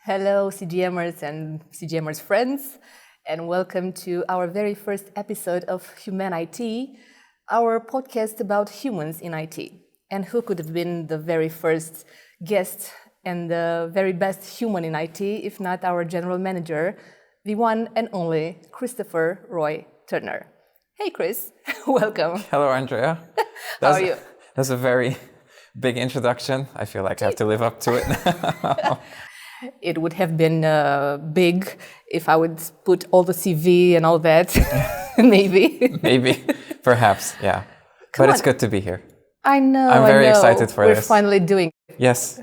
Hello, CGMers and CGMers friends, and welcome to our very first episode of HumanITy, our podcast about humans in IT. And who could have been the very first guest and the very best human in IT, if not our general manager, the one and only Christopher Roy Turner. Hey, Chris, welcome. Hello, Andrea. How are you? That's a very big introduction. I feel like I have to live up to it now. It would have been big if I would put all the CV and all that, maybe. Maybe, perhaps, yeah. But it's good to be here. I know. I'm very excited for this. We're finally doing Yes, a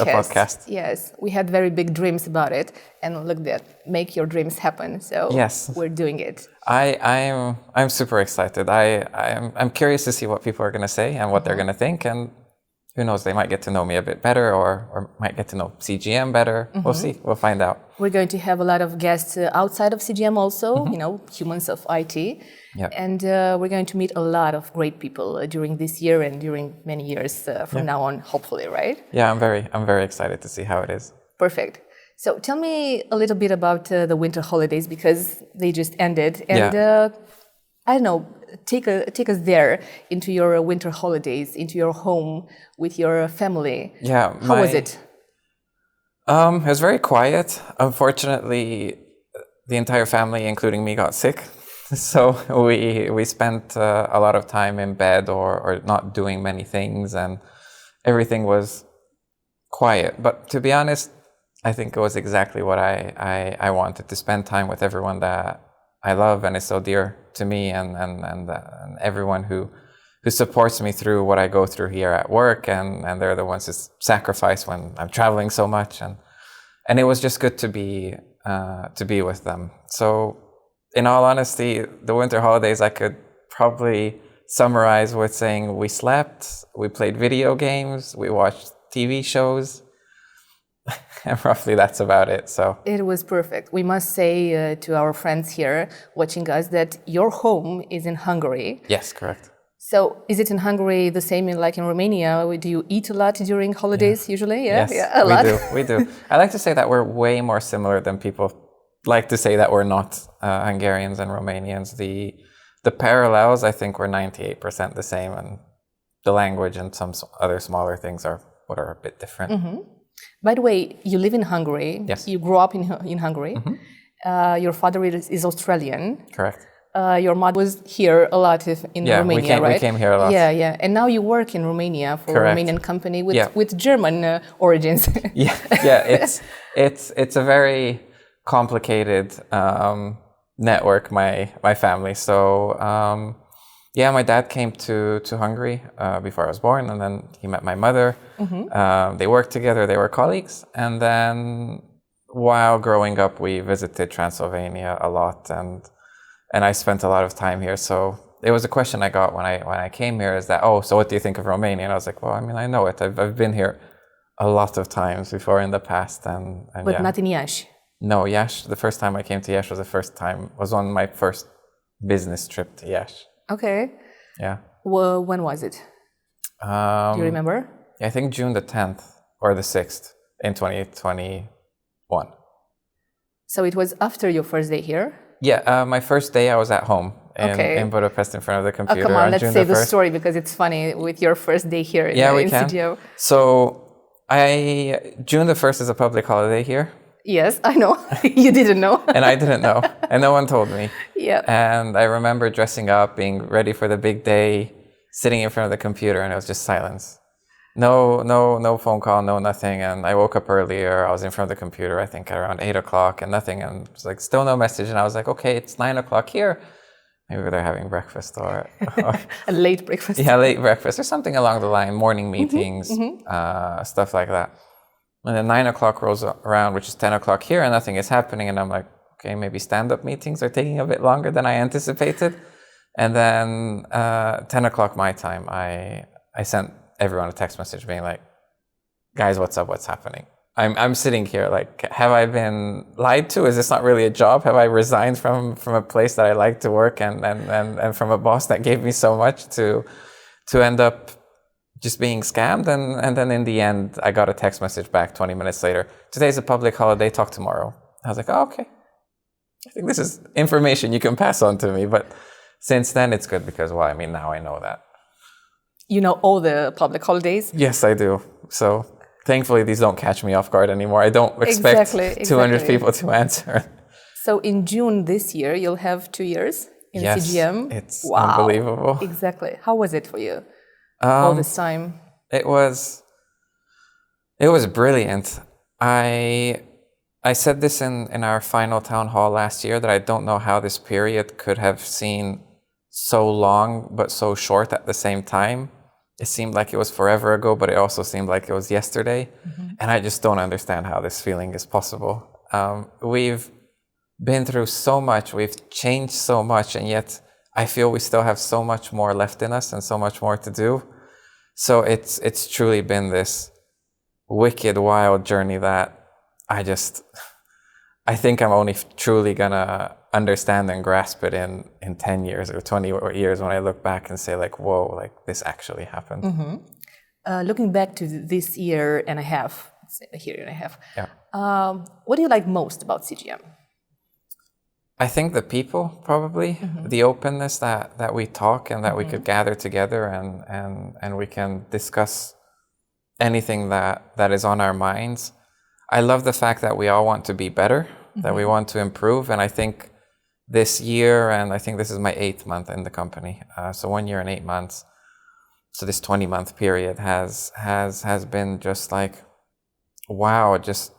podcast. Yes, we had very big dreams about it, and look that, make your dreams happen. So yes, we're doing it. I'm super excited. I'm curious to see what people are going to say and what they're going to think, and who knows, they might get to know me a bit better or might get to know CGM better. We'll see. We'll find out. We're going to have a lot of guests outside of CGM also, humans of IT. Yep. And we're going to meet a lot of great people during this year and during many years from now on, hopefully, right? Yeah, I'm very excited to see how it is. Perfect. So tell me a little bit about the winter holidays, because they just ended. And I don't know, take us there into your winter holidays, into your home with your family. Yeah. How was it? It was very quiet. Unfortunately, the entire family, including me, got sick. So we spent a lot of time in bed or not doing many things, and everything was quiet. But to be honest, I think it was exactly what I wanted, to spend time with everyone that I love and is so dear to me, and everyone who supports me through what I go through here at work, and they're the ones who sacrifice when I'm traveling so much, and it was just good to be with them. So in all honesty, the winter holidays I could probably summarize with saying we slept, we played video games, we watched TV shows. And roughly that's about it. So it was perfect. We must say to our friends here watching us that your home is in Hungary. Yes, correct. So is it in Hungary the same like in Romania? Do you eat a lot during holidays usually? Yes, a lot. We do. I like to say that we're way more similar than people like to say that we're not, Hungarians and Romanians. The parallels, I think, we're 98% the same, and the language and some other smaller things are what are a bit different. Mm-hmm. By the way, you live in Hungary. Yes. You grew up in Hungary. Mm-hmm. Your father is Australian. Correct. Your mother was here a lot in Romania, right? We came here a lot. Yeah. And now you work in Romania for Correct. a Romanian company with German origins. It's a very complicated network, my family. So my dad came to Hungary before I was born, and then he met my mother. Mm-hmm. They worked together, they were colleagues. And then while growing up, we visited Transylvania a lot, and I spent a lot of time here. So it was a question I got when I came here, is that, so what do you think of Romania? And I was like, well, I mean, I know it. I've been here a lot of times before in the past. But not in Iași? No, Iași, the first time I came to Iași was on my first business trip to Iași. Okay. Yeah. Well, when was it? Do you remember? I think June the 10th or the 6th in 2021. So it was after your first day here? Yeah, my first day I was at home in Budapest in front of the computer. Oh, come on, let's say the story, because it's funny with your first day here in studio. So June the 1st is a public holiday here. Yes, I know. You didn't know. And I didn't know. And no one told me. Yeah. And I remember dressing up, being ready for the big day, sitting in front of the computer, and it was just silence. No phone call, no nothing. And I woke up earlier. I was in front of the computer, I think around 8 o'clock, and nothing. And it was like, still no message. And I was like, okay, it's 9 o'clock here. Maybe they're having breakfast or a late breakfast. Yeah, late breakfast or something along the line, morning meetings, stuff like that. And then 9 o'clock rolls around, which is 10 o'clock here, and nothing is happening. And I'm like, okay, maybe stand-up meetings are taking a bit longer than I anticipated. And then 10 o'clock my time, I sent everyone a text message being like, guys, what's up? What's happening? I'm sitting here like, have I been lied to? Is this not really a job? Have I resigned from a place that I like to work and from a boss that gave me so much to end up just being scammed. And then in the end, I got a text message back 20 minutes later. Today's a public holiday, talk tomorrow. I was like, oh, okay. I think this is information you can pass on to me. But since then, it's good because, well, I mean, now I know that. You know all the public holidays? Yes, I do. So thankfully, these don't catch me off guard anymore. I don't expect 200 people to answer. So in June this year, you'll have 2 years in CGM. It's unbelievable. Exactly. How was it for you all this time? It was brilliant. I said this in our final town hall last year that I don't know how this period could have seemed so long but so short at the same time. It seemed like it was forever ago, but it also seemed like it was yesterday. Mm-hmm. And I just don't understand how this feeling is possible. We've been through so much, we've changed so much, and yet I feel we still have so much more left in us and so much more to do. So it's truly been this wicked, wild journey that I think I'm only truly gonna understand and grasp it in 10 years or 20 years when I look back and say like, whoa, like this actually happened. Mm-hmm. Looking back to this year and a half, yeah. What do you like most about CGM? I think the people, probably, the openness that we talk and that we could gather together and we can discuss anything that is on our minds. I love the fact that we all want to be better, that we want to improve. And I think this year, and I think this is my 8th month in the company, so 1 year and 8 months. So this 20-month period has been just like, wow, just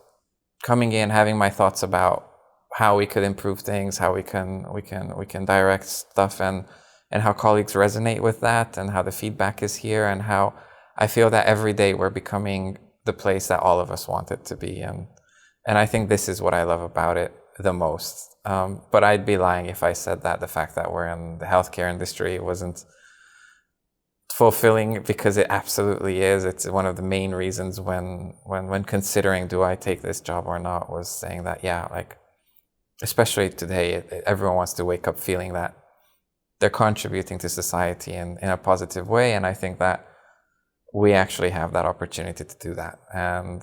coming in, having my thoughts about how we could improve things, how we can direct stuff, and how colleagues resonate with that, and how the feedback is here, and how I feel that every day we're becoming the place that all of us want it to be. And I think this is what I love about it the most. But I'd be lying if I said that the fact that we're in the healthcare industry wasn't fulfilling, because it absolutely is. It's one of the main reasons when considering do I take this job or not, was saying that, yeah, like, especially today, everyone wants to wake up feeling that they're contributing to society in a positive way. And I think that we actually have that opportunity to do that. And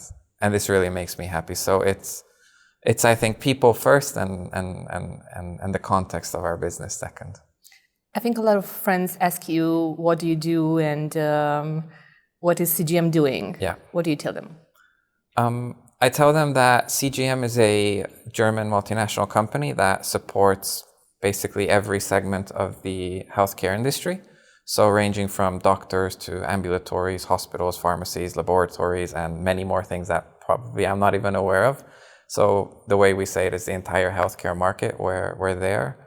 this really makes me happy. So it's I think people first and the context of our business second. I think a lot of friends ask you, what do you do and what is CGM doing? Yeah. What do you tell them? I tell them that CGM is a German multinational company that supports basically every segment of the healthcare industry. So ranging from doctors to ambulatories, hospitals, pharmacies, laboratories, and many more things that probably I'm not even aware of. So the way we say it is the entire healthcare market, we're there.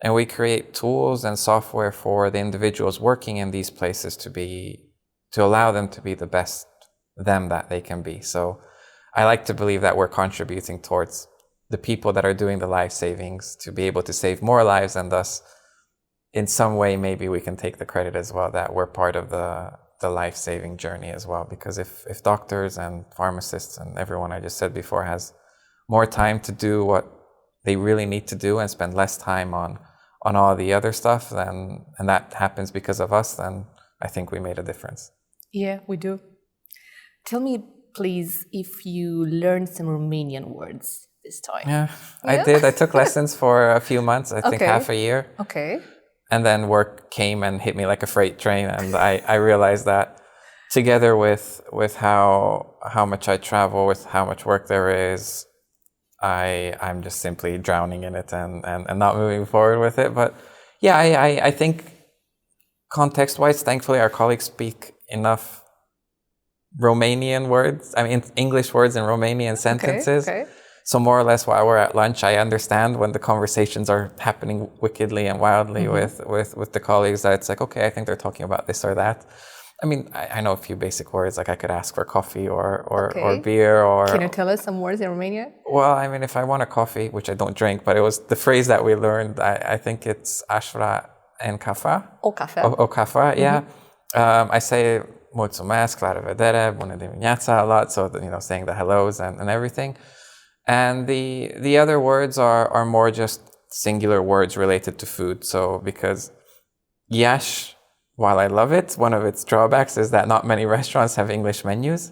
And we create tools and software for the individuals working in these places to allow them to be the best them that they can be. So I like to believe that we're contributing towards the people that are doing the life savings to be able to save more lives, and thus in some way, maybe we can take the credit as well that we're part of the life-saving journey as well. Because if doctors and pharmacists and everyone I just said before has more time to do what they really need to do and spend less time on all the other stuff, and that happens because of us, then I think we made a difference. Yeah, we do. Tell me, please, if you learned some Romanian words this time. Yeah, I did. I took lessons for a few months, I think half a year. Okay. And then work came and hit me like a freight train, and I realized that together with how much I travel, with how much work there is, I'm just simply drowning in it and not moving forward with it. But yeah, I think context-wise, thankfully our colleagues speak enough Romanian words, I mean English words in Romanian sentences. Okay. So more or less while we're at lunch, I understand when the conversations are happening wickedly and wildly with the colleagues, that it's like, okay, I think they're talking about this or that. I mean, I know a few basic words, like I could ask for coffee or beer or... Can you tell us some words in Romanian? Well, I mean, if I want a coffee, which I don't drink, but it was the phrase that we learned, I think it's aș vrea un cafea. O cafea. O cafea, yeah. I say mulțumesc, la revedere, bună dimineața a lot, so, saying the hellos and everything. And the other words are more just singular words related to food. So because iași while I love it, one of its drawbacks is that not many restaurants have English menus.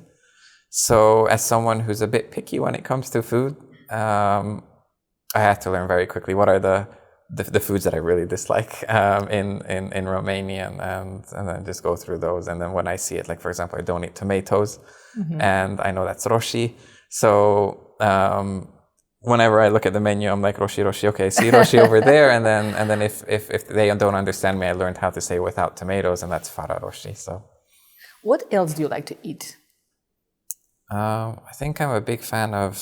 So as someone who's a bit picky when it comes to food, I had to learn very quickly what are the foods that I really dislike in Romanian, and then just go through those. And then when I see it, like for example, I don't eat tomatoes, and I know that's roshi. So whenever I look at the menu, I'm like roshi, roshi. Okay, see roshi over there. And then if they don't understand me, I learned how to say without tomatoes, and that's fara roshi. So what else do you like to eat? I think I'm a big fan of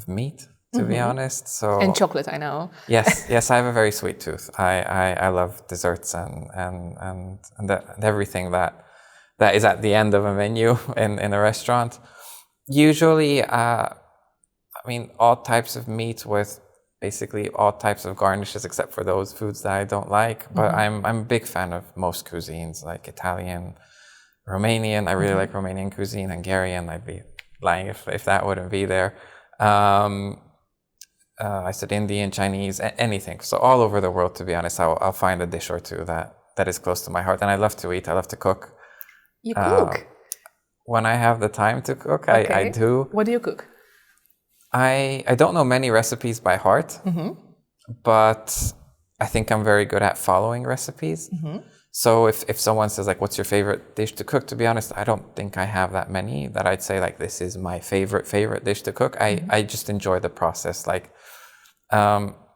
meat, to be honest. So and chocolate, I know. Yes, I have a very sweet tooth. I love desserts and everything that is at the end of a menu in a restaurant. Usually, I mean, all types of meat with basically all types of garnishes, except for those foods that I don't like. But I'm a big fan of most cuisines, like Italian, Romanian. I really like Romanian cuisine. Hungarian, I'd be lying if that wouldn't be there. I said Indian, Chinese, anything. So all over the world, to be honest, I'll find a dish or two that is close to my heart. And I love to eat. I love to cook. You cook? When I have the time to cook, I do. What do you cook? I don't know many recipes by heart, but I think I'm very good at following recipes. So if someone says like, what's your favorite dish to cook? To be honest, I don't think I have that many that I'd say like, this is my favorite dish to cook. I just enjoy the process. Like,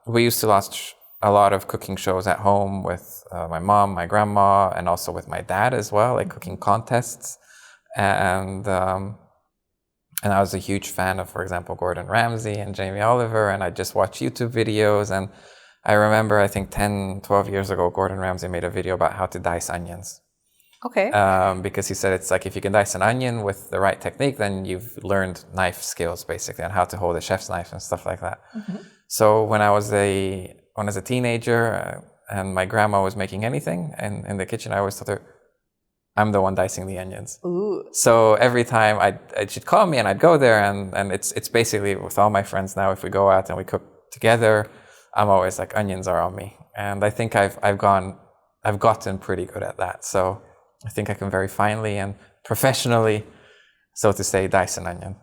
we used to watch a lot of cooking shows at home with my mom, my grandma, and also with my dad as well, like cooking contests. And I was a huge fan of, for example, Gordon Ramsay and Jamie Oliver, and I just watch YouTube videos. And I remember, I think 10, 12 years ago, Gordon Ramsay made a video about how to dice onions. Okay. Because he said it's like, if you can dice an onion with the right technique, then you've learned knife skills, basically, and how to hold a chef's knife and stuff like that. So when I was a teenager and my grandma was making anything in the kitchen, I always told her, I'm the one dicing the onions. Ooh. So every time she'd call me and I'd go there, and it's basically with all my friends now, if we go out and we cook together, I'm always like, onions are on me. And I think I've gotten pretty good at that. So I think I can very finely and professionally, so to say, dice an onion.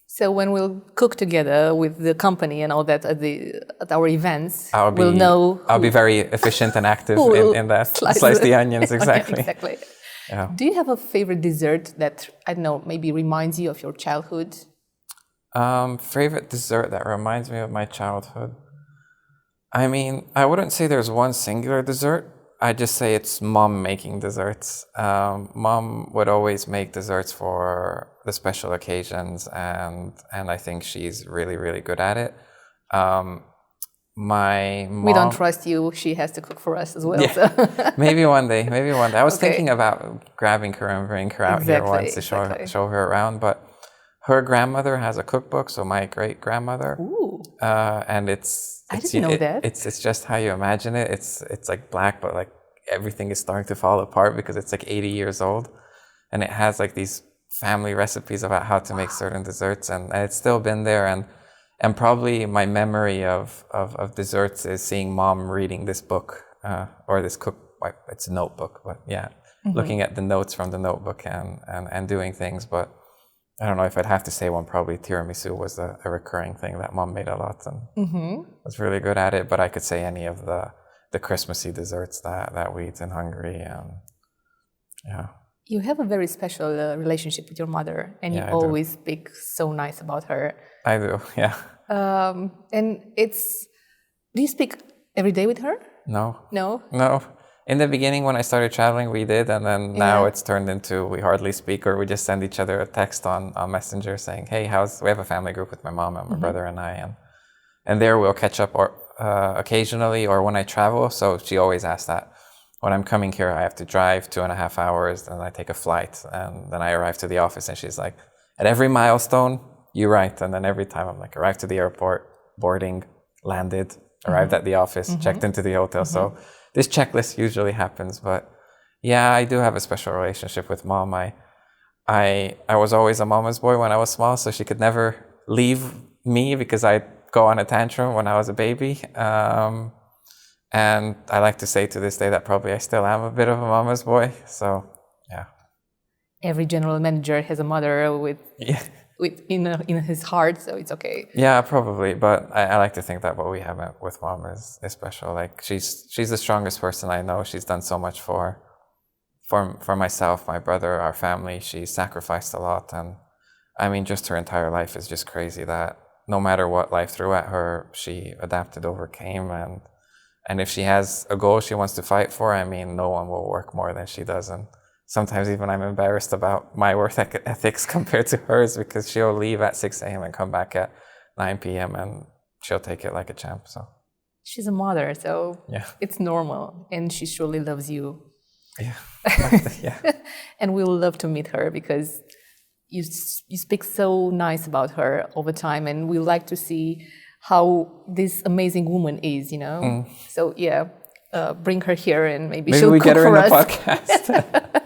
So when we'll cook together with the company and all that at our events, we'll know. I'll be very efficient and active in that. Slice the onions, exactly. Exactly. Yeah. Do you have a favorite dessert that, I don't know, maybe reminds you of your childhood? Favorite dessert that reminds me of my childhood? I mean, I wouldn't say there's one singular dessert. I just say it's mom making desserts. Mom would always make desserts for the special occasions, and I think she's really, really good at it. My mom... We don't trust you. She has to cook for us as well. Yeah. So. Maybe one day. I was thinking about grabbing her and bringing her out here once to show her around, but her grandmother has a cookbook, so my great-grandmother. Ooh. And I didn't know that. It's just how you imagine it. It's like black, but like everything is starting to fall apart because it's like 80 years old. And it has like these family recipes about how to make certain desserts, and it's still been there. And probably my memory of desserts is seeing mom reading this book, or this it's a notebook, but yeah, looking at the notes from the notebook and doing things. But I don't know if I'd have to say one, probably tiramisu was a recurring thing that mom made a lot and was really good at it. But I could say any of the Christmassy desserts that we eat in Hungary. Yeah. You have a very special relationship with your mother, and you always speak so nice about her. I do, yeah. And do you speak every day with her? No. No? No. In the beginning, when I started traveling, we did, and then now it's turned into we hardly speak, or we just send each other a text on Messenger saying, hey, we have a family group with my mom and my brother and I, and there we'll catch up occasionally, or when I travel. So she always asks that. When I'm coming here, I have to drive 2.5 hours, and I take a flight, and then I arrive to the office, and she's like, at every milestone, you write. And then every time I'm like, arrived to the airport, boarding, landed, arrived at the office, checked into the hotel. So this checklist usually happens. But yeah, I do have a special relationship with mom. I was always a mama's boy when I was small, so she could never leave me because I'd go on a tantrum when I was a baby. And I like to say to this day that probably I still am a bit of a mama's boy. So, yeah. Every general manager has a mother with in his heart, so it's okay. Yeah, probably. But I like to think that what we have with mom is special. Like she's the strongest person I know. She's done so much for myself, my brother, our family. She sacrificed a lot, and I mean, just her entire life is just crazy. That no matter what life threw at her, she adapted, overcame, and if she has a goal she wants to fight for, I mean, no one will work more than she does. And sometimes even I'm embarrassed about my work ethics compared to hers, because she'll leave at 6 a.m. and come back at 9 p.m. and she'll take it like a champ. So she's a mother, so yeah, it's normal, and she surely loves you. Yeah, yeah. And we would love to meet her, because you speak so nice about her all the time, and we like to see how this amazing woman is, you know. So yeah, bring her here, and maybe she'll we cook get her for in the us. podcast.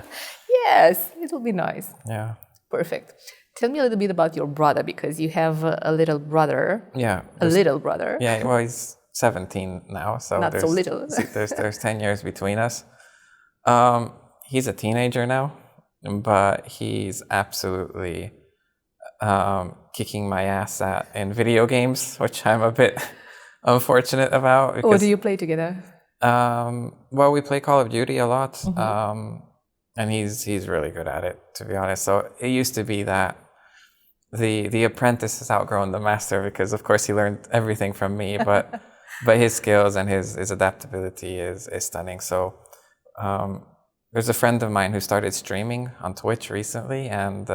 Yes, it will be nice. Yeah. Perfect. Tell me a little bit about your brother, because you have a little brother. Yeah. A little brother. Yeah, well, he's 17 now, so Not so little. there's 10 years between us. He's a teenager now, but he's absolutely kicking my ass in video games, which I'm a bit unfortunate about. Because, What do you play together? Well, we play Call of Duty a lot, and he's really good at it, to be honest. So it used to be that the apprentice has outgrown the master, because of course he learned everything from me, but his skills and his adaptability is stunning. So there's a friend of mine who started streaming on Twitch recently, and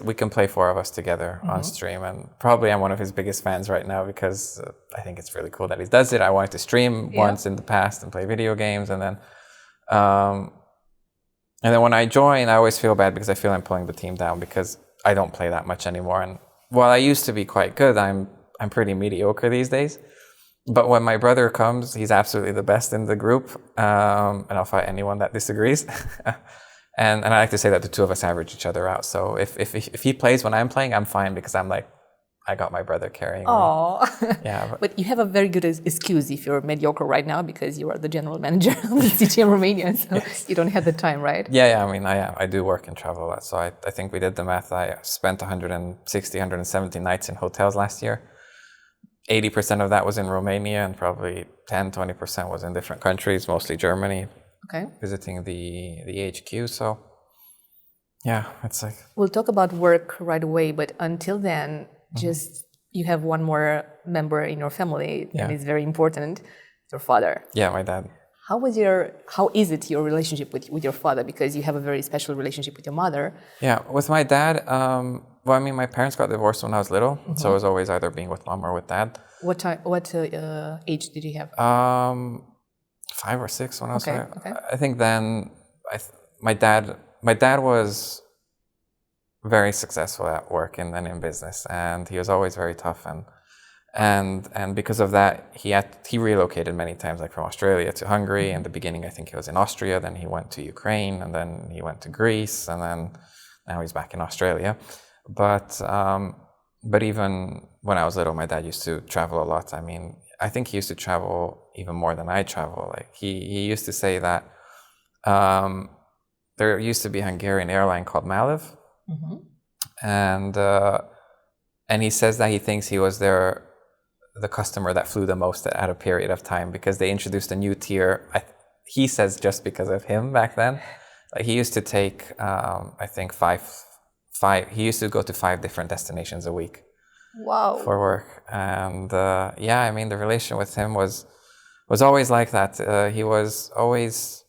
we can play 4 of us together on stream, and probably I'm one of his biggest fans right now, because I think it's really cool that he does it. I wanted to stream once in the past and play video games, and then when I join, I always feel bad because I feel I'm pulling the team down, because I don't play that much anymore. And while I used to be quite good, I'm pretty mediocre these days. But when my brother comes, he's absolutely the best in the group, and I'll fight anyone that disagrees. And I like to say that the 2 of us average each other out. So if he plays when I'm playing, I'm fine, because I'm like, I got my brother carrying me. Yeah, but you have a very good excuse if you're mediocre right now, because you are the general manager of the CGM Romania, so you don't have the time, right? Yeah. I mean, I do work and travel a lot. So I think we did the math. I spent 160, 170 nights in hotels last year. 80% of that was in Romania, and probably 10, 20% was in different countries, mostly Germany. Okay. Visiting the HQ. So yeah, it's like, we'll talk about work right away, but until then, just you have one more member in your family that is very important, your father. Yeah, my dad. How is it your relationship with your father? Because you have a very special relationship with your mother. Yeah, with my dad, well, I mean, my parents got divorced when I was little, so I was always either being with mom or with dad. What age did you have? 5 or 6 when I was five. Okay. I think then my dad was very successful at work and then in business, and he was always very tough, and because of that he relocated many times, like from Australia to Hungary. In the beginning I think he was in Austria, then he went to Ukraine, and then he went to Greece, and then now he's back in Australia. But even when I was little, my dad used to travel a lot. I mean, I think he used to travel even more than I travel. Like he used to say that there used to be a Hungarian airline called Malev, and he says that he thinks he was the customer that flew the most at a period of time, because they introduced a new tier. He says just because of him back then. Like he used to take I think five. He used to go to 5 different destinations a week. Wow. For work. And I mean, the relation with him was always like that. He was always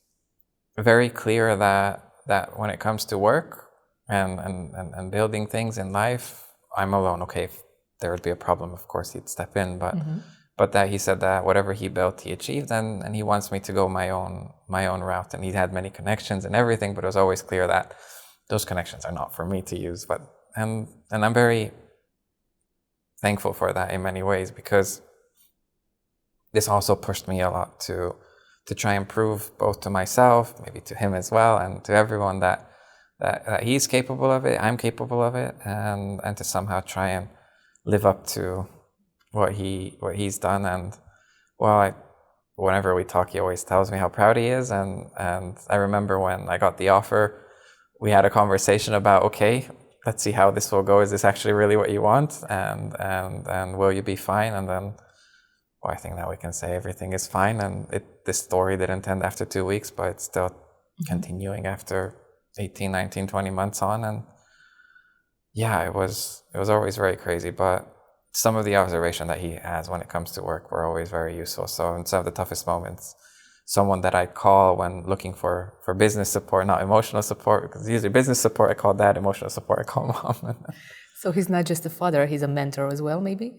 very clear that when it comes to work and building things in life, I'm alone. Okay, if there would be a problem, of course he'd step in, but that he said that whatever he built, he achieved, and he wants me to go my own route. And he had many connections and everything, but it was always clear that those connections are not for me to use. And I'm very thankful for that in many ways, because this also pushed me a lot to try and prove both to myself, maybe to him as well, and to everyone that he's capable of it, I'm capable of it, and to somehow try and live up to what he's done. And well, whenever we talk, he always tells me how proud he is. And I remember when I got the offer, we had a conversation about, okay, let's see how this will go. Is this actually really what you want? And will you be fine? And then, well, I think now we can say everything is fine. And this story didn't end after 2 weeks, but it's still continuing after 18, 19, 20 months on. And yeah, it was always very crazy. But some of the observation that he has when it comes to work were always very useful. So in some of the toughest moments, someone that I call when looking for business support, not emotional support, because usually business support I call dad, emotional support I call mom. So he's not just a father, he's a mentor as well, maybe?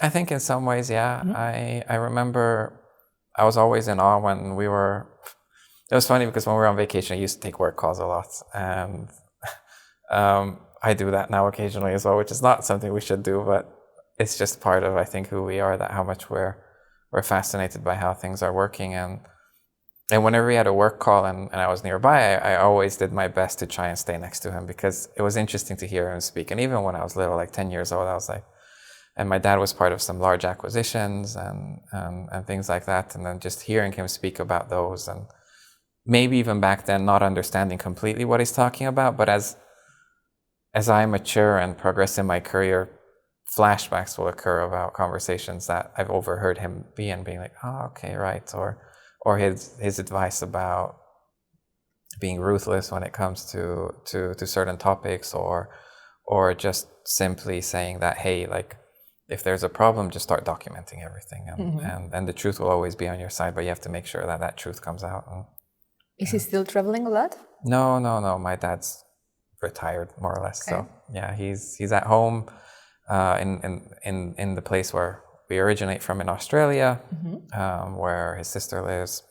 I think in some ways, yeah. I remember I was always in awe when we were, it was funny because when we were on vacation, I used to take work calls a lot. And I do that now occasionally as well, which is not something we should do, but it's just part of, I think, who we are, that how much we're fascinated by how things are working. And whenever we had a work call and I was nearby, I always did my best to try and stay next to him because it was interesting to hear him speak. And even when I was little, like 10 years old, I was like, and my dad was part of some large acquisitions and things like that. And then just hearing him speak about those, and maybe even back then not understanding completely what he's talking about, but as I mature and progress in my career, flashbacks will occur about conversations that I've overheard him being like, oh, okay, right. Or his advice about being ruthless when it comes to certain topics, or just simply saying that, hey, like, if there's a problem, just start documenting everything. And the truth will always be on your side, but you have to make sure that truth comes out. Is he still traveling a lot? No. My dad's retired, more or less. Okay. So yeah, he's at home in the place where we originate from in Australia, where his sister lives,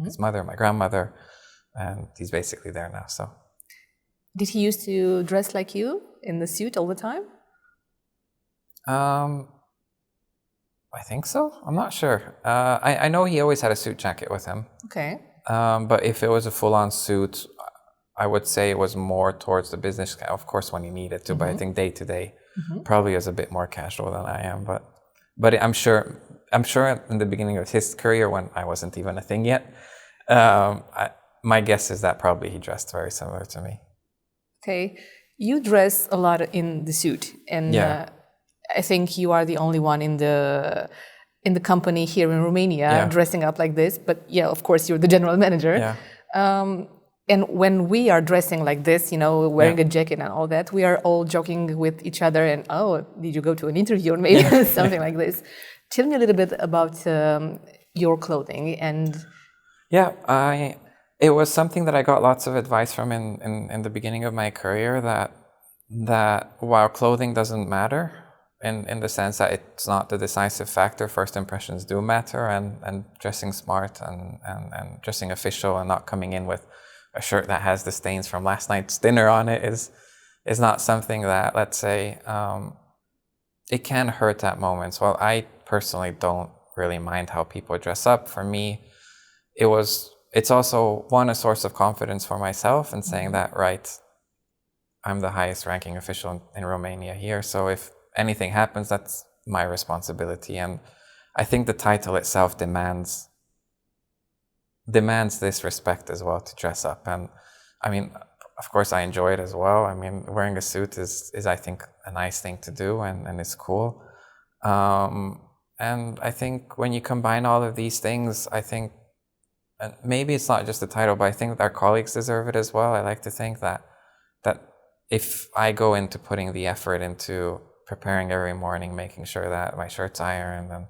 his mother, my grandmother, and he's basically there now. So, did he used to dress like you in the suit all the time? I think so. I'm not sure. I know he always had a suit jacket with him. Okay. But if it was a full-on suit, I would say it was more towards the business, of course, when you needed to. But I think day to day, probably is a bit more casual than I am. But I'm sure in the beginning of his career, when I wasn't even a thing yet, my guess is that probably he dressed very similar to me. Okay, you dress a lot in the suit, and I think you are the only one in the company here in Romania dressing up like this. But yeah, of course, you're the general manager. Yeah. And when we are dressing like this, wearing a jacket and all that, we are all joking with each other and, oh, did you go to an interview or maybe something like this? Tell me a little bit about your clothing and... Yeah, it was something that I got lots of advice from in the beginning of my career, that while clothing doesn't matter, in the sense that it's not the decisive factor, first impressions do matter, and dressing smart and dressing official and not coming in with a shirt that has the stains from last night's dinner on it is not something that, let's say, it can hurt at moments. Well, I personally don't really mind how people dress up. For me, it's also a source of confidence for myself in saying that, right, I'm the highest ranking official in Romania here. So if anything happens, that's my responsibility. And I think the title itself demands this respect as well, to dress up. And I mean, of course I enjoy it as well. I mean, wearing a suit is I think a nice thing to do, and it's cool. And I think when you combine all of these things, I think, and maybe it's not just the title, but I think that our colleagues deserve it as well. I like to think that if I go into putting the effort into preparing every morning, making sure that my shirt's ironed and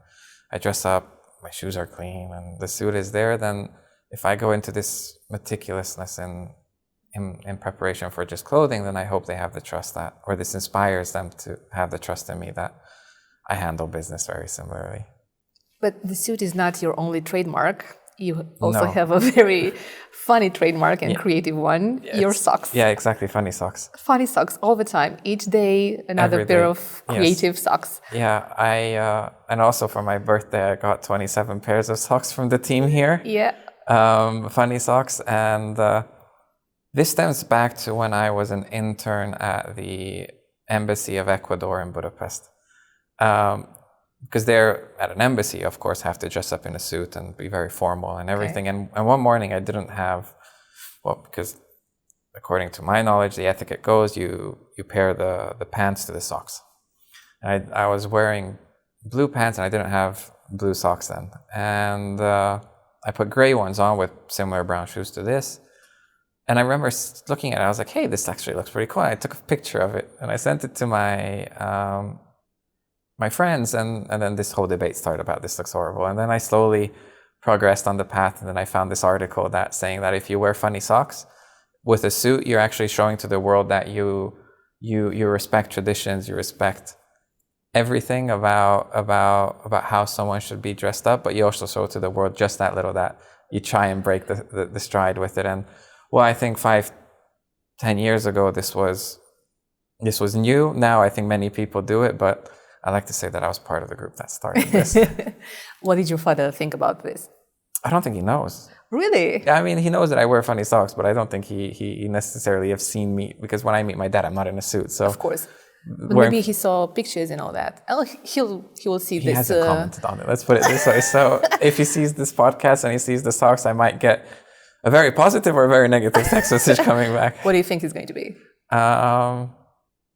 I dress up, my shoes are clean, and the suit is there, then if I go into this meticulousness in preparation for just clothing, then I hope they have the trust that, or this inspires them to have the trust in me that I handle business very similarly. But the suit is not your only trademark. You also have a very funny trademark and creative one, your socks. Yeah, exactly, funny socks. Funny socks all the time. Each day, another pair of creative socks. Yeah, and also for my birthday, I got 27 pairs of socks from the team here. Yeah. Funny socks. And this stems back to when I was an intern at the Embassy of Ecuador in Budapest. because they're at an embassy, of course, have to dress up in a suit and be very formal and everything. Okay. And one morning I didn't have, well, because according to my knowledge, the etiquette goes, you pair the pants to the socks. And I was wearing blue pants and I didn't have blue socks then. And I put gray ones on with similar brown shoes to this. And I remember looking at it, I was like, hey, this actually looks pretty cool. I took a picture of it and I sent it to my my friends, and then this whole debate started about this looks horrible. And then I slowly progressed on the path, and then I found this article that saying that if you wear funny socks with a suit, you're actually showing to the world that you respect traditions, you respect everything about how someone should be dressed up, but you also show to the world just that little, that you try and break the stride with it. And well, I think 5-10 years ago this was new. Now I think many people do it, but I like to say that I was part of the group that started this. What did your father think about this? I don't think he knows. Really? I mean, he knows that I wear funny socks, but I don't think he necessarily have seen me, because when I meet my dad, I'm not in a suit. So of course. But maybe he saw pictures and all that. Oh, he will see this. He hasn't commented on it. Let's put it this way. So if he sees this podcast and he sees the socks, I might get a very positive or a very negative text message coming back. What do you think it's going to be?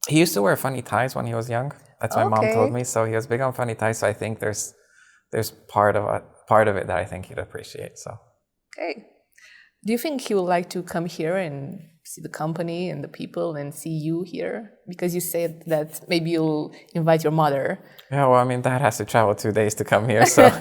He used to wear funny ties when he was young. That's what my mom told me. So he was big on funny ties. So I think there's part of it that I think he'd appreciate. So. Okay. Do you think he would like to come here and see the company and the people and see you here? Because you said that maybe you'll invite your mother. Yeah, well, I mean, Dad has to travel 2 days to come here. So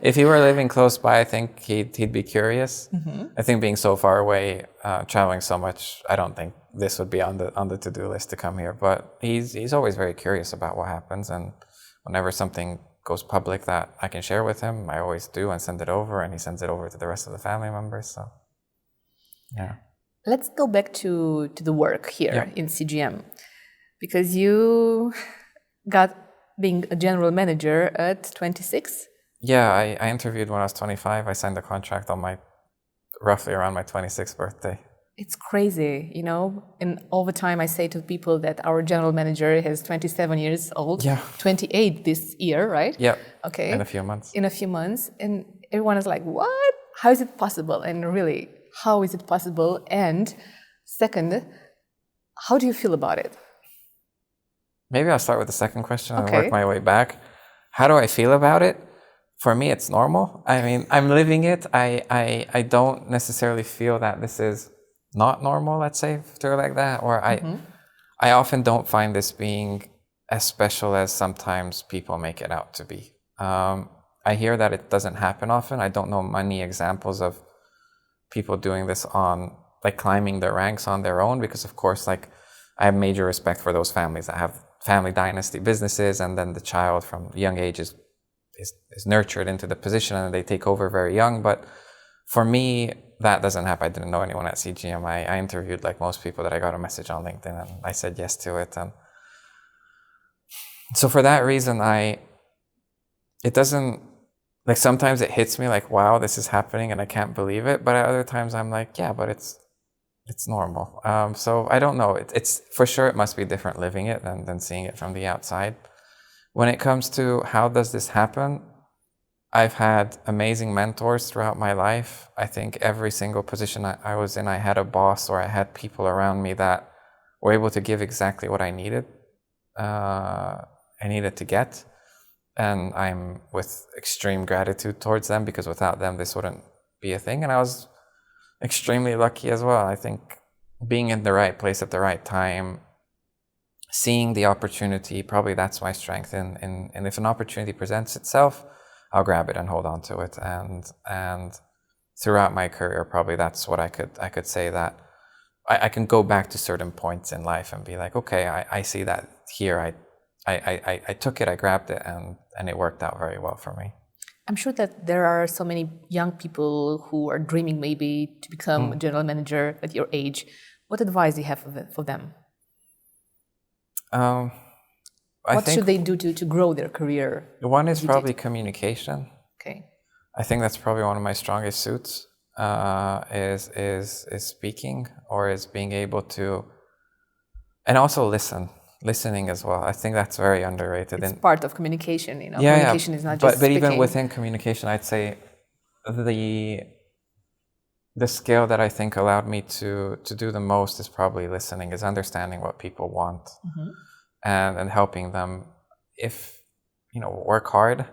if he were living close by, I think he'd be curious. Mm-hmm. I think being so far away, traveling so much, I don't think this would be on the to-do list to come here. But he's always very curious about what happens. And whenever something goes public that I can share with him, I always do and send it over. And he sends it over to the rest of the family members. So, yeah. Let's go back to the work here in CGM, because you got being a general manager at 26. Yeah, I interviewed when I was 25. I signed the contract on roughly around my 26th birthday. It's crazy, you know, and all the time I say to people that our general manager is 27 years old, 28 this year, right? Yeah. Okay. In a few months. And everyone is like, what? How is it possible? And really, how is it possible? And second, how do you feel about it? Maybe I'll start with the second question and work my way back. How do I feel about it? For me, it's normal. I mean, I'm living it. I don't necessarily feel that this is not normal, let's say, to like that. Or I often don't find this being as special as sometimes people make it out to be. I hear that it doesn't happen often. I don't know many examples of people doing this on, like, climbing their ranks on their own, because of course, like, I have major respect for those families that have family dynasty businesses, and then the child from young age is nurtured into the position and they take over very young. But for me, that doesn't happen. I didn't know anyone at CGM. I interviewed like most people that I got a message on LinkedIn, and I said yes to it. And so for that reason, it doesn't, like, sometimes it hits me like, wow, this is happening and I can't believe it. But at other times I'm like, yeah, but it's normal. So I don't know. It's for sure it must be different living it than seeing it from the outside. When it comes to how does this happen, I've had amazing mentors throughout my life. I think every single position I was in, I had a boss or I had people around me that were able to give exactly what I needed to get. And I'm with extreme gratitude towards them, because without them, this wouldn't be a thing. And I was extremely lucky as well. I think being in the right place at the right time, seeing the opportunity, probably that's my strength. And if an opportunity presents itself, I'll grab it and hold on to it. And throughout my career, probably that's what I could say, that I can go back to certain points in life and be like, okay, I see that here. I took it, I grabbed it, and it worked out very well for me. I'm sure that there are so many young people who are dreaming maybe to become a general manager at your age. What advice do you have for them? What should they do to grow their career? One is probably communication. Okay. I think that's probably one of my strongest suits, is speaking, or is being able to, and also listen. listening as well. I think that's very underrated. It's part of communication, Yeah, communication is not just but even speaking. within communication, I'd say the skill that I think allowed me to do the most is probably listening, is understanding what people want, and helping them. If work hard.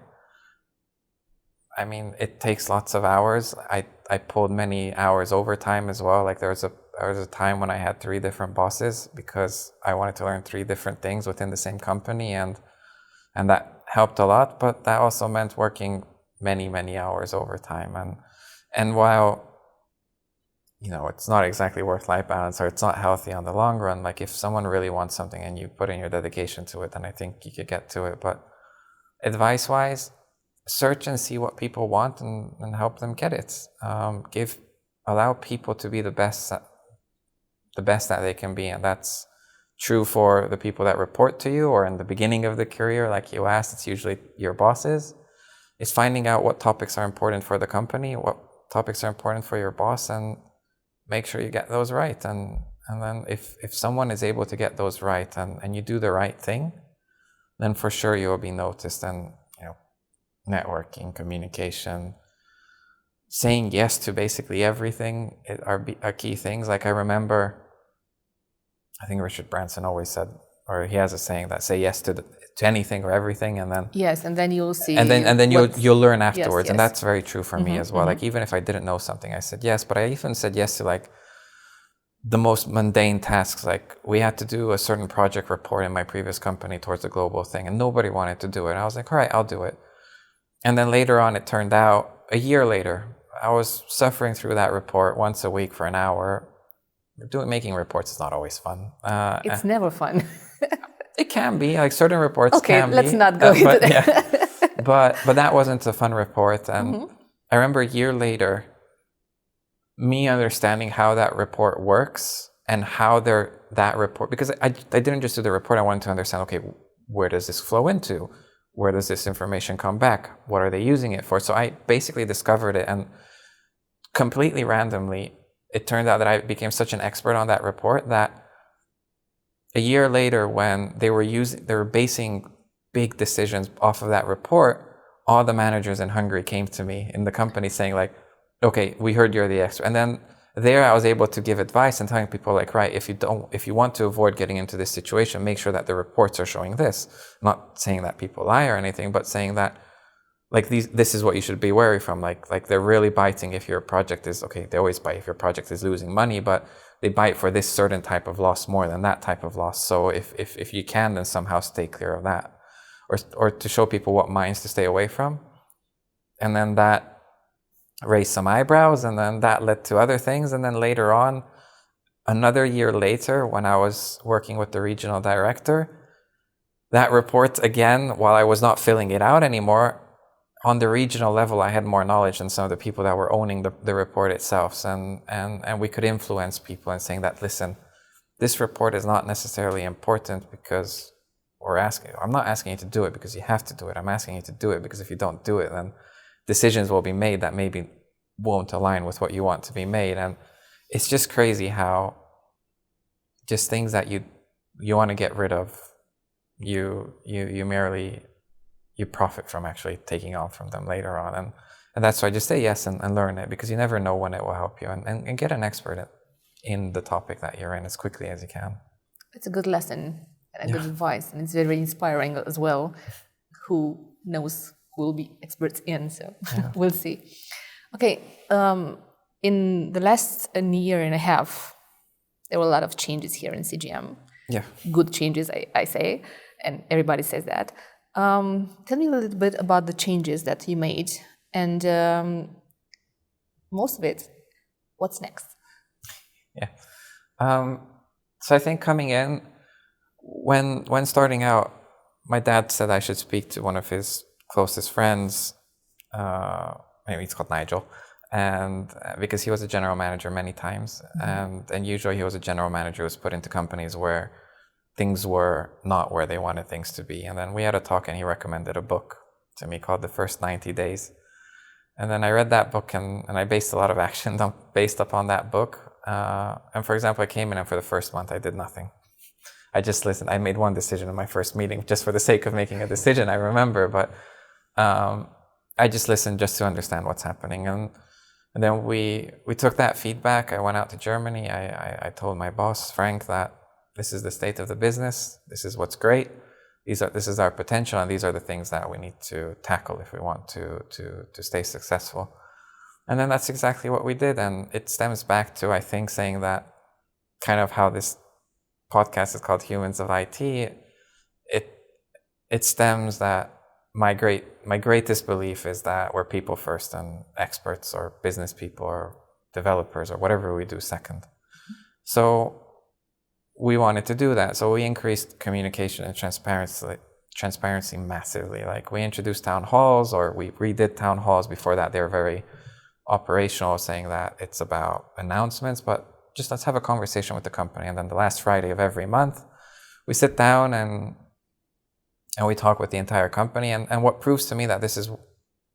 I mean, it takes lots of hours. I pulled many hours overtime as well. Like there was a time when I had 3 different bosses because I wanted to learn 3 different things within the same company, and that helped a lot. But that also meant working many hours overtime. And while it's not exactly work-life balance, or it's not healthy on the long run, like if someone really wants something and you put in your dedication to it, then I think you could get to it. But advice-wise, search and see what people want and help them get it. Allow people to be the best that they can be, and that's true for the people that report to you, or in the beginning of the career, like you asked, it's usually your bosses. It's finding out what topics are important for the company, what topics are important for your boss, and make sure you get those right. And then if someone is able to get those right, and you do the right thing, then for sure you will be noticed. And networking, communication, saying yes to basically everything are key things. Like I remember, I think Richard Branson always said, or he has a saying that say yes to anything or everything, and then and then you'll see, and then you'll learn afterwards. Yes. And that's very true for me as well. Like even if I didn't know something, I said yes. But I even said yes to like the most mundane tasks. Like we had to do a certain project report in my previous company towards a global thing, and nobody wanted to do it. I was like, all right, I'll do it. And then later on, it turned out, a year later, I was suffering through that report once a week for an hour. Making reports is not always fun. It's never fun. It can be, like certain reports can be. Okay, let's not go into that. Yeah. But that wasn't a fun report. And I remember a year later, me understanding how that report works and how that report, because I didn't just do the report, I wanted to understand, okay, where does this flow into? Where does this information come back? What are they using it for? So I basically discovered it, and completely randomly, it turned out that I became such an expert on that report that a year later, when they were basing big decisions off of that report, all the managers in Hungary came to me in the company saying like, okay, we heard you're the expert. And then there I was able to give advice and telling people like, right, if you want to avoid getting into this situation, make sure that the reports are showing this. I'm not saying that people lie or anything, but saying that like this is what you should be wary from. Like they're really biting if your project is, okay, they always bite if your project is losing money, but they bite for this certain type of loss more than that type of loss. So if you can, then somehow stay clear of that. Or to show people what mines to stay away from. And then that raised some eyebrows, and then that led to other things. And then later on, another year later, when I was working with the regional director, that report again, while I was not filling it out anymore, on the regional level, I had more knowledge than some of the people that were owning the report itself. And we could influence people in saying that, listen, this report is not necessarily important because I'm not asking you to do it because you have to do it. I'm asking you to do it because if you don't do it, then decisions will be made that maybe won't align with what you want to be made. And it's just crazy how just things that you want to get rid of, you profit from actually taking on from them later on. And that's why I just say yes and learn it, because you never know when it will help you, and get an expert in the topic that you're in as quickly as you can. It's a good lesson and a good advice, and it's very inspiring as well. Who knows who will be experts in, so we'll see. Okay, in the last year and a half, there were a lot of changes here in CGM. Yeah. Good changes, I say, and everybody says that. Tell me a little bit about the changes that you made, and most of it, what's next? Yeah. So I think coming in, when starting out, my dad said I should speak to one of his closest friends. Maybe it's called Nigel, and because he was a general manager many times, and usually he was a general manager who was put into companies where things were not where they wanted things to be. And then we had a talk, and he recommended a book to me called The First 90 Days. And then I read that book, and I based a lot of action based upon that book. And for example, I came in, and for the first month I did nothing. I just listened. I made one decision in my first meeting just for the sake of making a decision, I remember, but I just listened just to understand what's happening. And then we took that feedback. I went out to Germany. I told my boss, Frank, that this is the state of the business. This is what's great. This is our potential, and these are the things that we need to tackle if we want to stay successful. And then that's exactly what we did. And it stems back to, I think, saying that kind of how this podcast is called Humans of IT. It stems that my greatest belief is that we're people first and experts or business people or developers or whatever we do second. So we wanted to do that. So we increased communication and transparency massively. Like we introduced town halls, or we redid town halls. Before that, they were very operational, saying that it's about announcements, but just let's have a conversation with the company. And then the last Friday of every month, we sit down and we talk with the entire company. And what proves to me that this is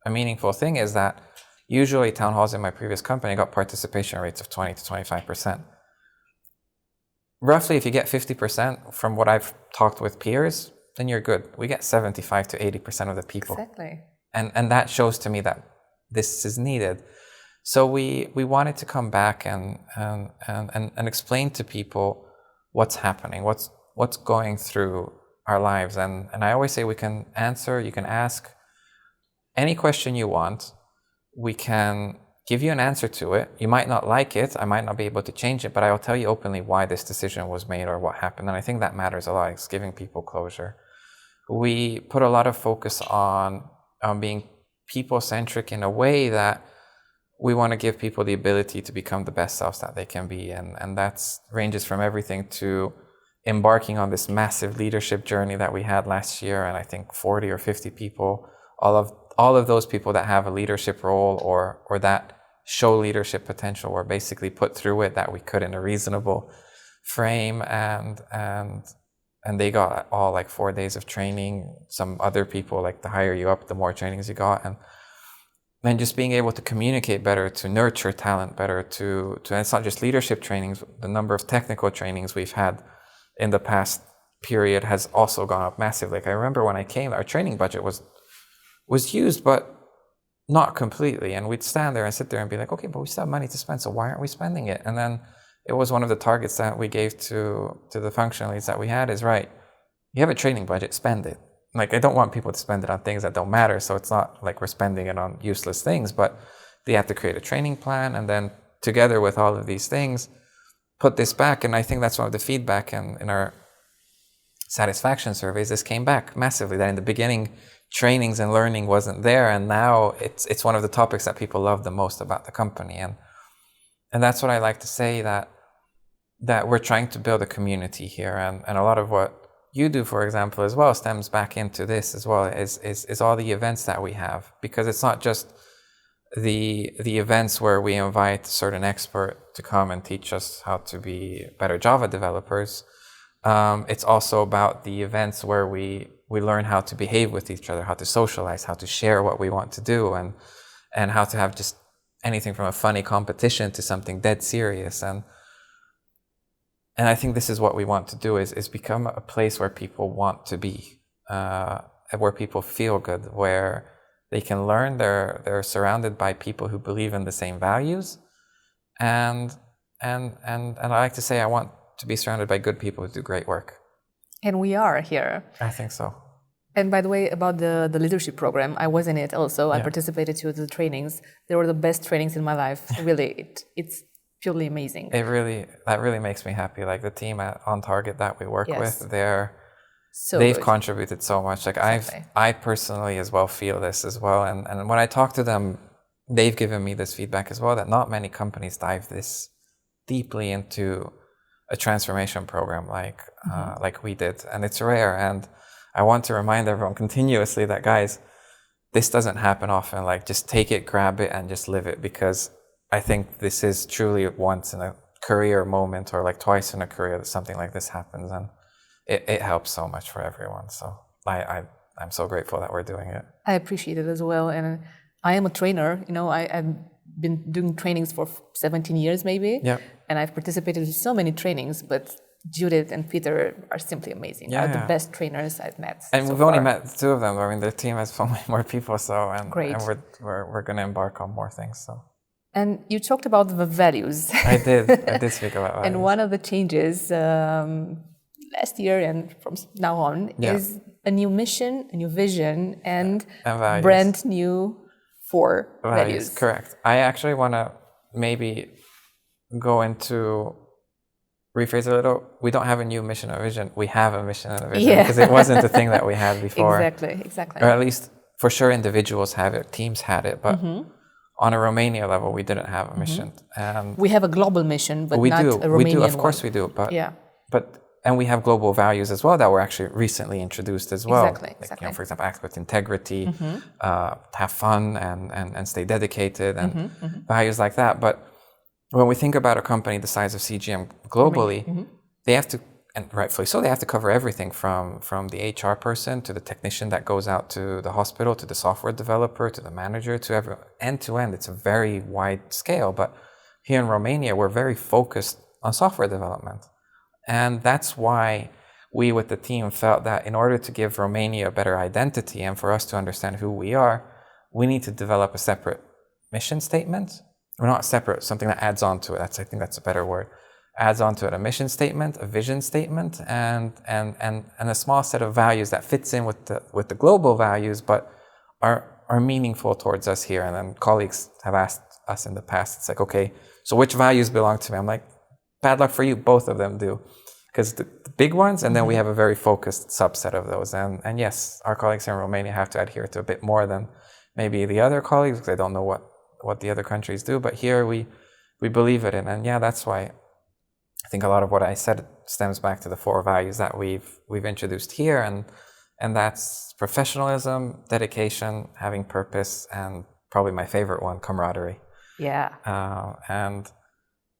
a meaningful thing is that usually town halls in my previous company got participation rates of 20 to 25%. Roughly, if you get 50% from what I've talked with peers, then you're good. We get 75 to 80% of the people. Exactly. And that shows to me that this is needed. So we wanted to come back and explain to people what's happening, what's going through our lives. And I always say you can ask any question you want. We can give you an answer to it. You might not like it. I might not be able to change it, but I will tell you openly why this decision was made or what happened. And I think that matters a lot. It's giving people closure. We put a lot of focus on being people-centric in a way that we want to give people the ability to become the best selves that they can be. And that ranges from everything to embarking on this massive leadership journey that we had last year. And I think 40 or 50 people, all of those people that have a leadership role or that show leadership potential were basically put through it that we could in a reasonable frame. And they got all like 4 days of training. Some other people, like the higher you up, the more trainings you got. And just being able to communicate better, to nurture talent better, to it's not just leadership trainings, the number of technical trainings we've had in the past period has also gone up massively. Like I remember when I came, our training budget was used, but not completely. And we'd stand there and sit there and be like, okay, but we still have money to spend, so why aren't we spending it? And then it was one of the targets that we gave to the functional leads that we had is, right, you have a training budget, spend it. Like, I don't want people to spend it on things that don't matter, so it's not like we're spending it on useless things, but they have to create a training plan, and then together with all of these things, put this back. And I think that's one of the feedback in our satisfaction surveys. This came back massively, that in the beginning, trainings and learning wasn't there, and now it's one of the topics that people love the most about the company. And that's what I like to say, that we're trying to build a community here, and a lot of what you do, for example, as well, stems back into this as well, is all the events that we have, because it's not just the events where we invite a certain expert to come and teach us how to be better Java developers. It's also about the events where we learn how to behave with each other, how to socialize, how to share what we want to do, and how to have just anything from a funny competition to something dead serious. And I think this is what we want to do, is become a place where people want to be, where people feel good, where they can learn, they're surrounded by people who believe in the same values. And I like to say I want to be surrounded by good people who do great work. And we are here. I think so. And by the way, about the leadership program, I was in it also. Yeah. I participated to the trainings. They were the best trainings in my life. Really, it's purely amazing. That really makes me happy. Like the team on Target that we work with, they've contributed so much. Like exactly. I personally as well feel this as well. And when I talk to them, they've given me this feedback as well, that not many companies dive this deeply into a transformation program like we did. And it's rare. And I want to remind everyone continuously that, guys, this doesn't happen often. Like, just take it, grab it, and just live it, because I think this is truly once in a career moment, or like twice in a career, that something like this happens, and it helps so much for everyone. So I'm so grateful that we're doing it. I appreciate it as well. And I am a trainer. You know, I've been doing trainings for 17 years maybe. Yeah. And I've participated in so many trainings, but Judith and Peter are simply amazing. Are the best trainers I've met. And so we've only far. met two of them. I mean, their team has so many more people. Great. And we're going to embark on more things. So. And you talked about the values. I did speak about values. And one of the changes last year and from now on is a new mission, a new vision, and brand new 4 values. Correct. I actually want to maybe go into, rephrase a little. We don't have a new mission or vision. We have a mission and a vision because it wasn't the thing that we had before. Exactly. Or at least, for sure, individuals have it, teams had it, but on a Romania level, we didn't have a mission. And we have a global mission, but not a Romanian one. We do, of course we do. And we have global values as well that were actually recently introduced as well. Exactly. For example, act with integrity, have fun and stay dedicated and values like that. But when we think about a company the size of CGM globally, they have to, and rightfully so, they have to cover everything from the HR person to the technician that goes out to the hospital, to the software developer, to the manager, to everyone. End to end, it's a very wide scale. But here in Romania, we're very focused on software development. And that's why we with the team felt that in order to give Romania a better identity and for us to understand who we are, we need to develop a separate mission statement. Or not separate, something that adds on to it. I think that's a better word. Adds on to it a mission statement, a vision statement, and a small set of values that fits in with the global values, but are meaningful towards us here. And then colleagues have asked us in the past, it's like, okay, so which values belong to me? I'm like, bad luck for you, both of them do. Because the big ones, and then we have a very focused subset of those. And yes, our colleagues here in Romania have to adhere to a bit more than maybe the other colleagues, because I don't know what the other countries do. But here we believe it in. And that's why I think a lot of what I said stems back to the 4 values that we've introduced here. And that's professionalism, dedication, having purpose, and probably my favorite one, camaraderie.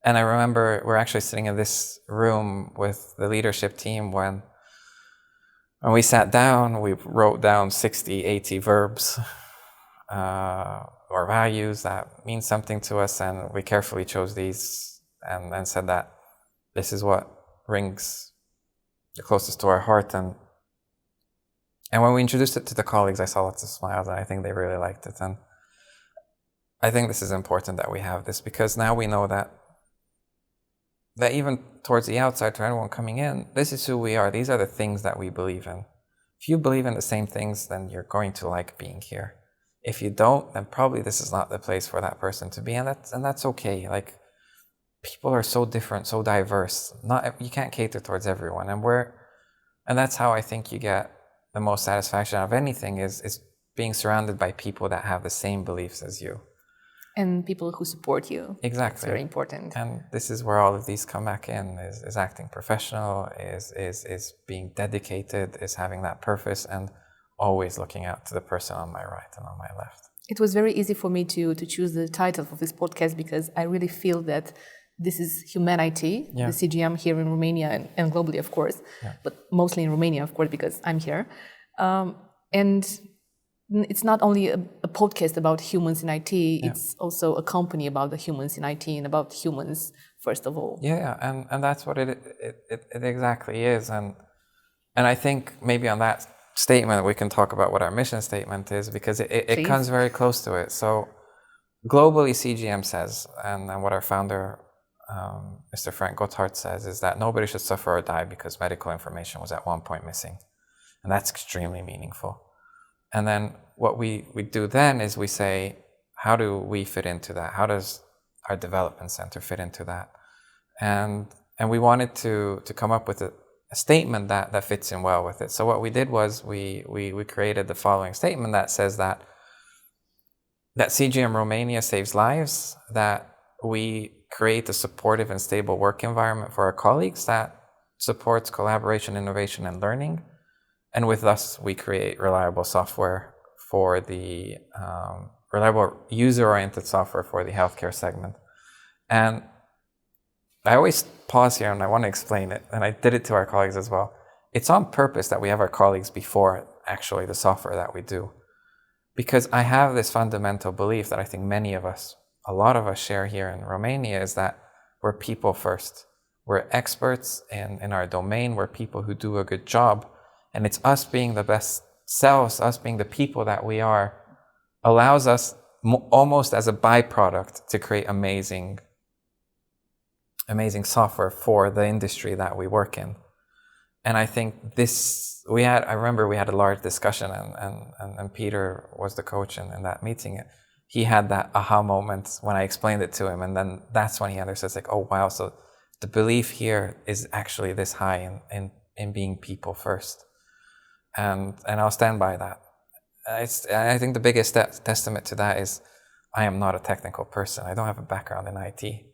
And I remember we're actually sitting in this room with the leadership team when we sat down, we wrote down 60, 80 verbs or values that mean something to us, and we carefully chose these and said that this is what rings the closest to our heart. And when we introduced it to the colleagues, I saw lots of smiles, and I think they really liked it. And I think this is important that we have this, because now we know that even towards the outside, to anyone coming in, this is who we are. These are the things that we believe in. If you believe in the same things, then you're going to like being here. If you don't, then probably this is not the place for that person to be, and that's okay. Like, people are so different, so diverse. You can't cater towards everyone, and that's how I think you get the most satisfaction out of anything is being surrounded by people that have the same beliefs as you. And people who support you. Exactly. It's very important. And this is where all of these come back in, is acting professional, is being dedicated, is having that purpose, and always looking out to the person on my right and on my left. It was very easy for me to choose the title of this podcast, because I really feel that this is HumanITy, the CGM here in Romania and globally, of course, but mostly in Romania, of course, because I'm here. And it's not only a podcast about humans in IT, it's also a company about the humans in IT and about humans, first of all. And that's what it exactly is. And I think maybe on that statement we can talk about what our mission statement is, because it comes very close to it. So globally, CGM says, and what our founder, Mr. Frank Gotthard, says, is that nobody should suffer or die because medical information was at one point missing. And that's extremely meaningful. And then what we do then is we say, how do we fit into that? How does our development center fit into that? And we wanted to come up with a statement that fits in well with it. So what we did was we created the following statement that says that CGM Romania saves lives, that we create a supportive and stable work environment for our colleagues that supports collaboration, innovation, and learning. And with us, we create reliable software for the reliable user-oriented software for the healthcare segment. And I always pause here and I want to explain it, and I did it to our colleagues as well. It's on purpose that we have our colleagues before actually the software that we do. Because I have this fundamental belief that I think many of us, a lot of us share here in Romania, is that we're people first. We're experts in our domain. We're people who do a good job. And it's us being the best selves, us being the people that we are, allows us almost as a byproduct to create amazing software for the industry that we work in. And I think I remember we had a large discussion and Peter was the coach in that meeting. He had that aha moment when I explained it to him, and then that's when he understood, it's like, oh wow, so the belief here is actually this high in being people first. And I'll stand by that. I think the biggest testament to that is I am not a technical person. I don't have a background in IT.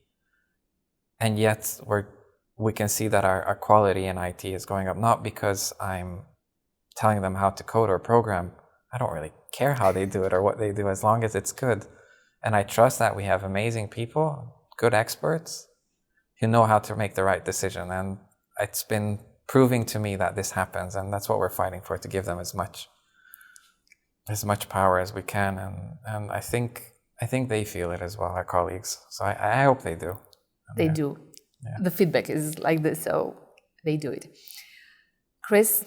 And yet we can see that our quality in IT is going up, not because I'm telling them how to code or program. I don't really care how they do it or what they do, as long as it's good. And I trust that we have amazing people, good experts, who know how to make the right decision. And it's been proving to me that this happens, and that's what we're fighting for, to give them as much power as we can. And I think they feel it as well, our colleagues. So I hope they do. They do. Yeah. The feedback is like this, so they do it. Chris,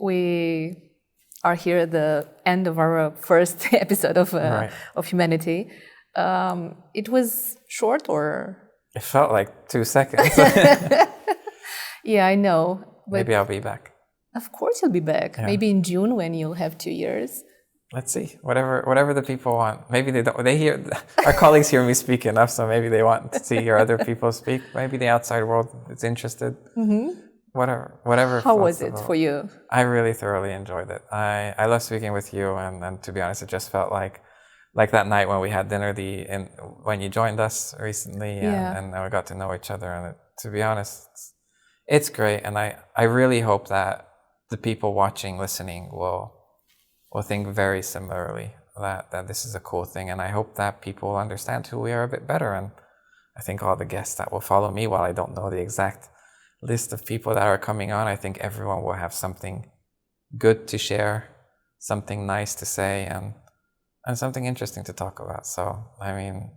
we are here at the end of our first episode of HumanITy. It was short, or? It felt like 2 seconds. Yeah, I know. But maybe I'll be back. Of course you'll be back. Yeah. Maybe in June, when you'll have 2 years. Let's see. Whatever the people want. Maybe they don't. They hear our colleagues hear me speak enough, so maybe they want to hear other people speak. Maybe the outside world is interested. Mm-hmm. Whatever. How was it for you? I really thoroughly enjoyed it. I love speaking with you, and to be honest, it just felt like that night when we had dinner, when you joined us recently, and we got to know each other. And to be honest, it's great, and I really hope that the people watching, listening will think very similarly, that this is a cool thing. And I hope that people understand who we are a bit better. And I think all the guests that will follow me, while I don't know the exact list of people that are coming on, I think everyone will have something good to share, something nice to say, and something interesting to talk about. So, I mean,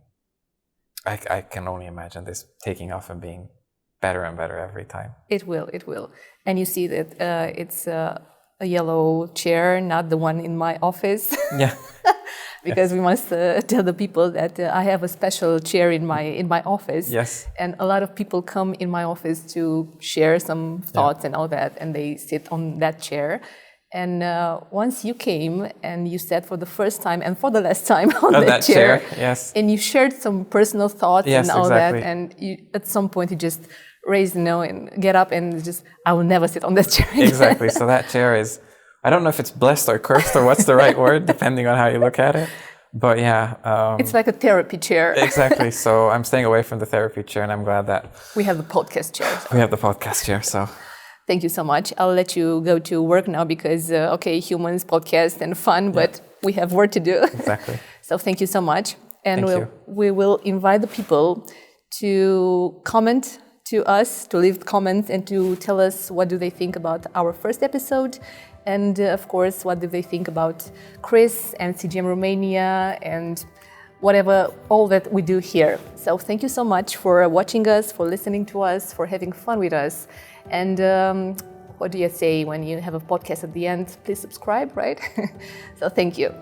I can only imagine this taking off and being better and better every time. It will. And you see that it's a yellow chair, not the one in my office. Yeah. Because we must tell the people that I have a special chair in my office. Yes. And a lot of people come in my office to share some thoughts and all that, and they sit on that chair. And once you came and you sat for the first time and for the last time on that chair, yes. And you shared some personal thoughts and all that, and at some point you just raise and get up and just, I will never sit on that chair again. Exactly. So that chair is, I don't know if it's blessed or cursed or what's the right word, depending on how you look at it. But yeah. It's like a therapy chair. Exactly. So I'm staying away from the therapy chair, and I'm glad that we have the podcast chair. We have the podcast chair. So thank you so much. I'll let you go to work now because, humans, podcast and fun, but we have work to do. Exactly. So thank you so much. And we will invite the people to comment to us, to leave comments and to tell us what do they think about our first episode. And of course, what do they think about Chris and CGM Romania and whatever, all that we do here. So thank you so much for watching us, for listening to us, for having fun with us. And what do you say when you have a podcast at the end? Please subscribe, right? So thank you.